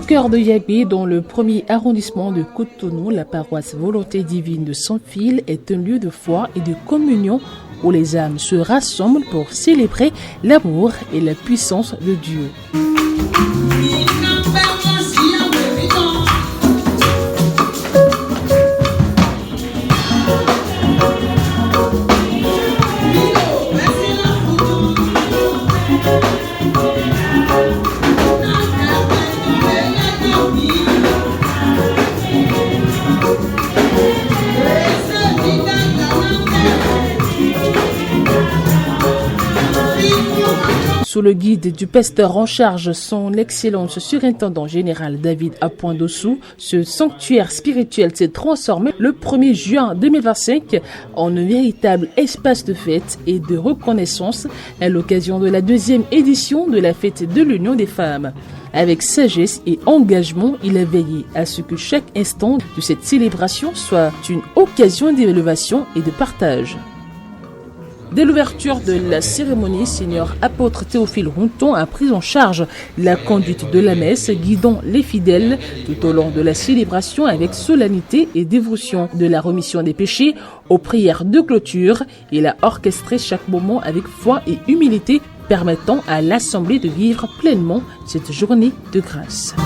cœur de Yagbé, dans le premier arrondissement de Cotonou, la paroisse Volonté Divine de Sans-Fil est un lieu de foi et de communion où les âmes se rassemblent pour célébrer l'amour et la puissance de Dieu. Sous le guide du pasteur en charge, son excellence surintendant général David Apoindossou, ce sanctuaire spirituel s'est transformé le 1er juin 2025 en un véritable espace de fête et de reconnaissance à l'occasion de la 2e édition de la fête de l'Union des femmes. Avec sagesse et engagement, il a veillé à ce que chaque instant de cette célébration soit une occasion d'élévation et de partage. Dès l'ouverture de la cérémonie, Seigneur apôtre Théophile Ronton a pris en charge la conduite de la messe, guidant les fidèles tout au long de la célébration avec solennité et dévotion. De la remission des péchés aux prières de clôture, il a orchestré chaque moment avec foi et humilité, permettant à l'Assemblée de vivre pleinement cette journée de grâce.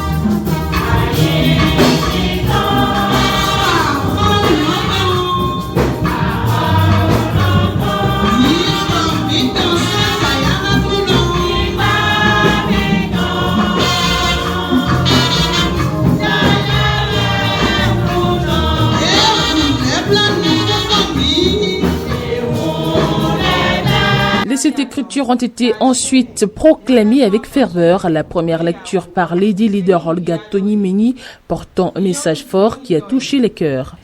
Les Saintes Écritures ont été ensuite proclamées avec ferveur. La première lecture par Lady Leader Olga Tony-Meni portant un message fort qui a touché les cœurs.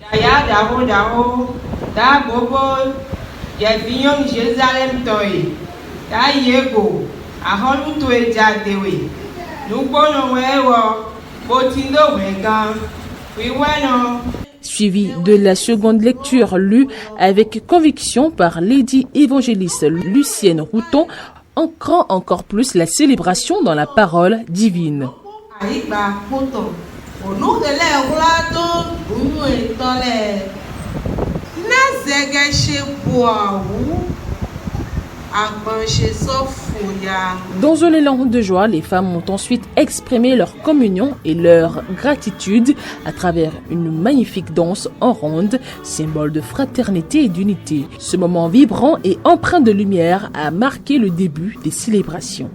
Suivi de la seconde lecture lue avec conviction par Lady évangéliste Lucienne Routon, ancrant encore plus la célébration dans la parole divine. Dans un élan de joie, les femmes ont ensuite exprimé leur communion et leur gratitude à travers une magnifique danse en ronde, symbole de fraternité et d'unité. Ce moment vibrant et empreint de lumière a marqué le début des célébrations.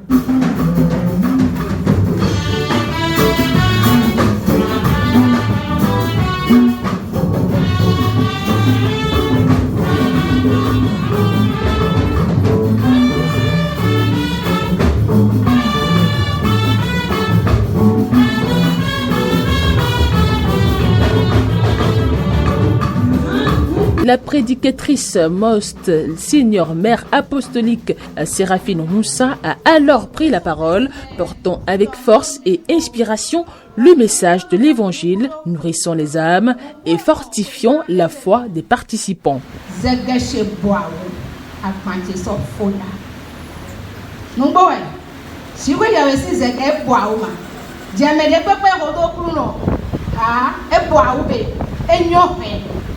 La prédicatrice Most Senior Mère apostolique Séraphine Moussa a alors pris la parole, portant avec force et inspiration le message de l'Évangile, nourrissant les âmes et fortifiant la foi des participants.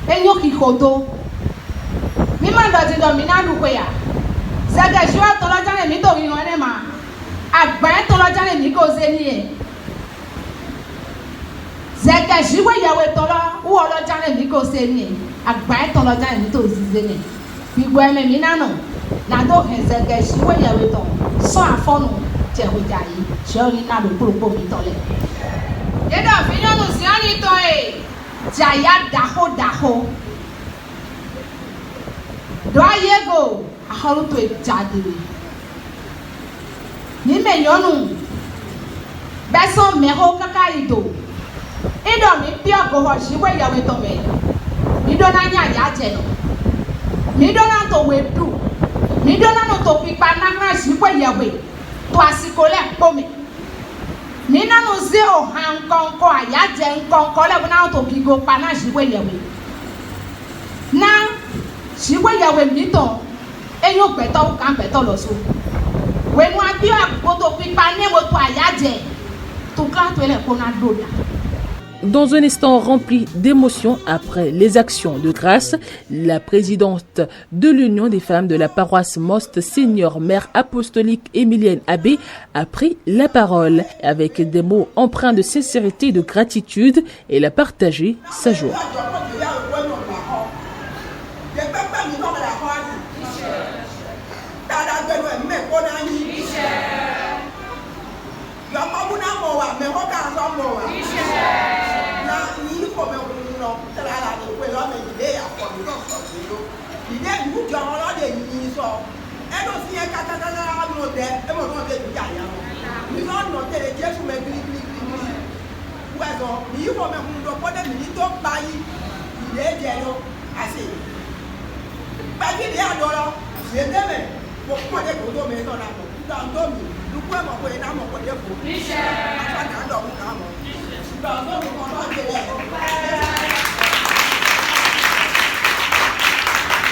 Enyo kikodo mi ma do ti do mi na du pe ya zaga jwa to lo jare mi to mi won ne ma agba to lo jare mi ko se ni e zaga jwa ya we to lo wo lo jare mi ko se ni e agba to lo jare mi to si se ni bi gwa me mi na no na do he zaga jwa ya we to so afonu je ho ja yi se ori na do puro mi to le ye do fi no nu si ani to e Jaya daho do ayego aholu to jadere ni me yonu beso meho kaka ido ido mi pi ogo ho siwe yawe to me mi do na nya ya je no mi do na to wedu mi do na no to pipa na na siwe yawe to asiko le po mi Nina no zero han konko ayaje nkonko le na to bigo pana jiwe yewe na jiwe yewe mi ton enyo gbeto kan gbeto lo so we nu abi agodo pipa ne mo to ayaje Dans un instant rempli d'émotions après les actions de grâce, la présidente de l'Union des femmes de la paroisse Most Senior Mère apostolique Emilienne Abbé a pris la parole. Avec des mots empreints de sincérité et de gratitude, elle a partagé sa joie.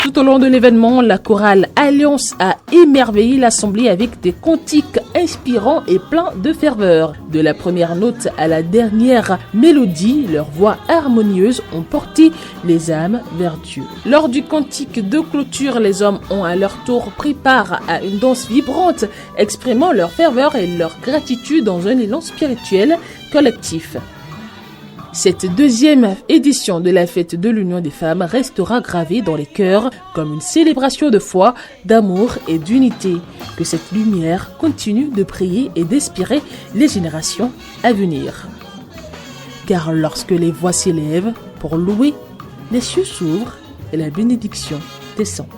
Tout au long de l'événement, la chorale Alliance a émerveillé l'assemblée avec des cantiques inspirants et pleins de ferveur. De la première note à la dernière mélodie, leurs voix harmonieuses ont porté les âmes vers Dieu. Lors du cantique de clôture, les hommes ont à leur tour pris part à une danse vibrante, exprimant leur ferveur et leur gratitude dans un élan spirituel collectif. Cette deuxième édition de la fête de l'Union des femmes restera gravée dans les cœurs comme une célébration de foi, d'amour et d'unité. Que cette lumière continue de briller et d'inspirer les générations à venir. Car lorsque les voix s'élèvent pour louer, les cieux s'ouvrent et la bénédiction descend.